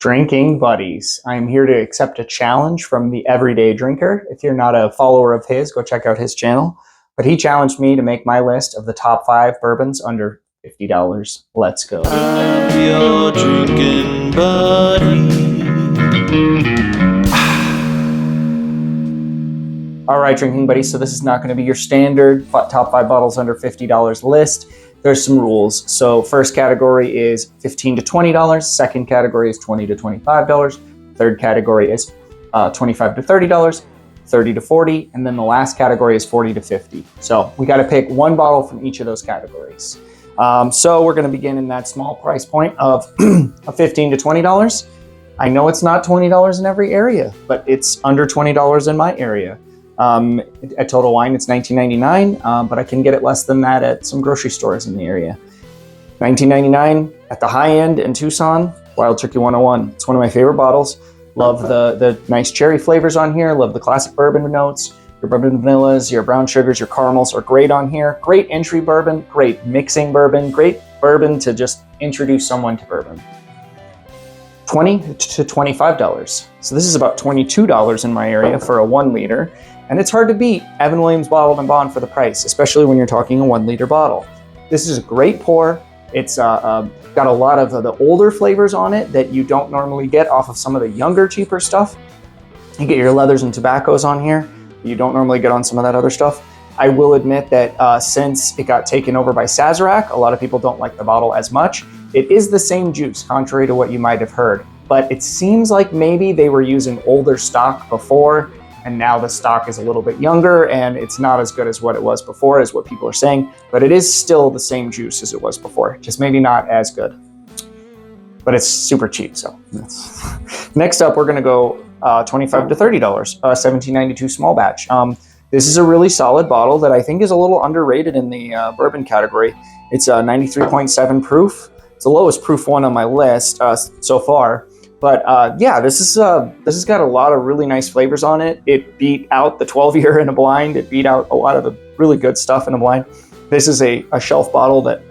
Drinking buddies. I'm here to accept a challenge from the everyday drinker. If you're not a follower of his, go check out his channel. But he challenged me to make my list of the top 5 bourbons under $50. Let's go. I'm your drinking buddy. All right, drinking buddies. So this is not going to be your standard top 5 bottles under $50 list. There's some rules. So first category is $15 to $20. Second category is $20 to $25. Third category is $25 to $30, $30 to $40, and then the last category is $40 to $50. So we got to pick one bottle from each of those categories. So we're going to begin in that small price point of $15 to $20. I know it's not $20 in every area, but it's under $20 in my area. At Total Wine, it's $19.99, but I can get it less than that at some grocery stores in the area. $19.99 at the high end in Tucson, Wild Turkey 101. It's one of my favorite bottles. Love the nice cherry flavors on here. Love the classic bourbon notes. Your bourbon vanillas, your brown sugars, your caramels are great on here. Great entry bourbon, great mixing bourbon, great bourbon to just introduce someone to bourbon. $20 to $25. So this is about $22 in my area for a 1 liter. And it's hard to beat Evan Williams Bottled and Bond for the price, especially when you're talking a 1 liter bottle. This is a great pour. It's got a lot of the older flavors on it that you don't normally get off of some of the younger, cheaper stuff. You get your leathers and tobaccos on here. You don't normally get on some of that other stuff. I will admit that since it got taken over by Sazerac, a lot of people don't like the bottle as much. It is the same juice, contrary to what you might have heard. But it seems like maybe they were using older stock before, and now the stock is a little bit younger and it's not as good as what it was before, is what people are saying, but it is still the same juice as it was before, just maybe not as good. But it's super cheap, so that's... Next up, we're gonna go $25 to $30, 1792 small batch. This is a really solid bottle that I think is a little underrated in the bourbon category. It's 93.7 proof. It's the lowest proof one on my list so far. But yeah, this has got a lot of really nice flavors on it. It beat out the 12-year in a blind. It beat out a lot of the really good stuff in a blind. This is a shelf bottle that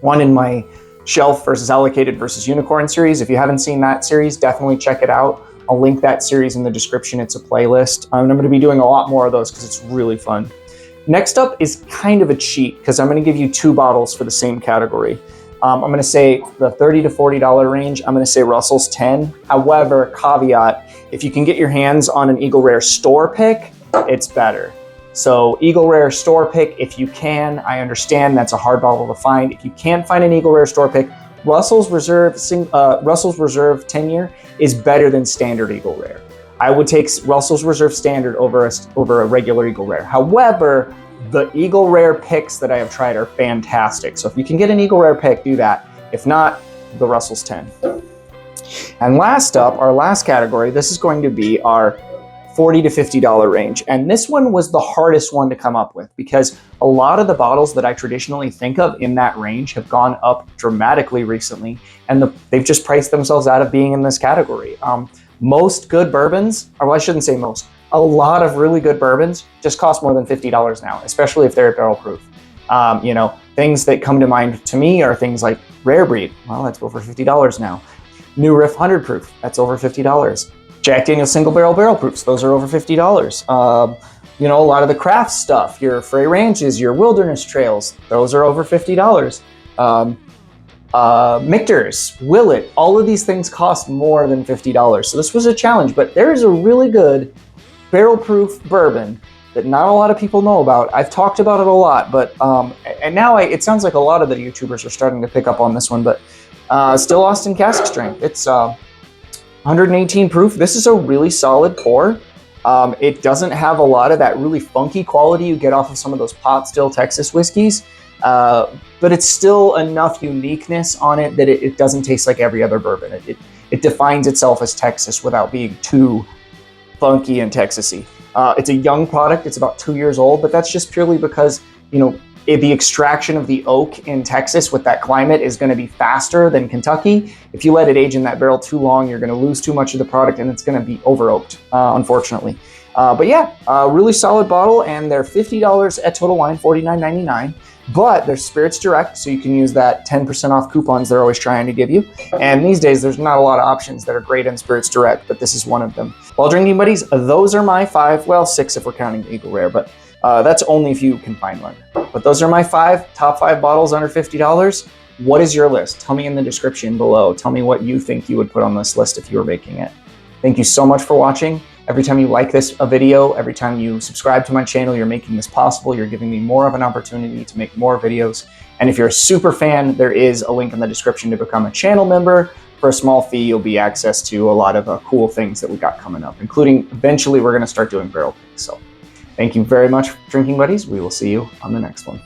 won in my shelf versus allocated versus unicorn series. If you haven't seen that series, definitely check it out. I'll link that series in the description. It's a playlist. I'm going to be doing a lot more of those because it's really fun. Next up is kind of a cheat because I'm going to give you 2 bottles for the same category. I'm going to say the $30 to $40 range. I'm going to say Russell's 10. However, caveat, if you can get your hands on an Eagle Rare store pick, it's better. So Eagle Rare store pick, if you can. I understand that's a hard bottle to find. If you can't find an Eagle Rare store pick, Russell's Reserve 10-year is better than standard Eagle Rare. I would take Russell's Reserve Standard over a regular Eagle Rare. However, the Eagle Rare picks that I have tried are fantastic. So if you can get an Eagle Rare pick, do that. If not, the Russell's 10. And last up, our last category, this is going to be our $40 to $50 range. And this one was the hardest one to come up with because a lot of the bottles that I traditionally think of in that range have gone up dramatically recently, and they've just priced themselves out of being in this category. Most good bourbons, or well, I shouldn't say most, a lot of really good bourbons just cost more than $50 now, especially if they're barrel proof. You know, things that come to mind to me are things like Rare Breed. Well, that's over $50 now. New Riff 100 proof, that's over $50. Jack Daniel's single barrel proofs, those are over $50. You know, a lot of the craft stuff, your Frey Ranches, your Wilderness Trails, those are over $50. Michter's, Willet, all of these things cost more than $50. So this was a challenge, but there is a really good barrel proof bourbon that not a lot of people know about. I've talked about it a lot, but and now it sounds like a lot of the YouTubers are starting to pick up on this one, but still Austin cask strength. It's 118 proof. This is a really solid pour. It doesn't have a lot of that really funky quality you get off of some of those pot still Texas whiskeys, but it's still enough uniqueness on it that it doesn't taste like every other bourbon. It defines itself as Texas without being too funky and Texasy. It's a young product. It's about 2 years old, but that's just purely because, you know, The extraction of the oak in Texas with that climate is going to be faster than Kentucky. If you let it age in that barrel too long, you're going to lose too much of the product and it's going to be over oaked, unfortunately. But yeah, really solid bottle, and they're $50 at Total Wine, $49.99. But they're Spirits Direct, so you can use that 10% off coupons they're always trying to give you. And these days, there's not a lot of options that are great in Spirits Direct, but this is one of them. Well, drinking buddies, those are my 5, well, 6 if we're counting the Eagle Rare, but that's only if you can find one. But those are my top 5 bottles under $50. What is your list? Tell me in the description below. Tell me what you think you would put on this list if you were making it. Thank you so much for watching. Every time you like this video, every time you subscribe to my channel, you're making this possible. You're giving me more of an opportunity to make more videos. And if you're a super fan, there is a link in the description to become a channel member. For a small fee, you'll be access to a lot of cool things that we got coming up, including eventually we're going to start doing barrel picks. So thank you very much, drinking buddies. We will see you on the next one.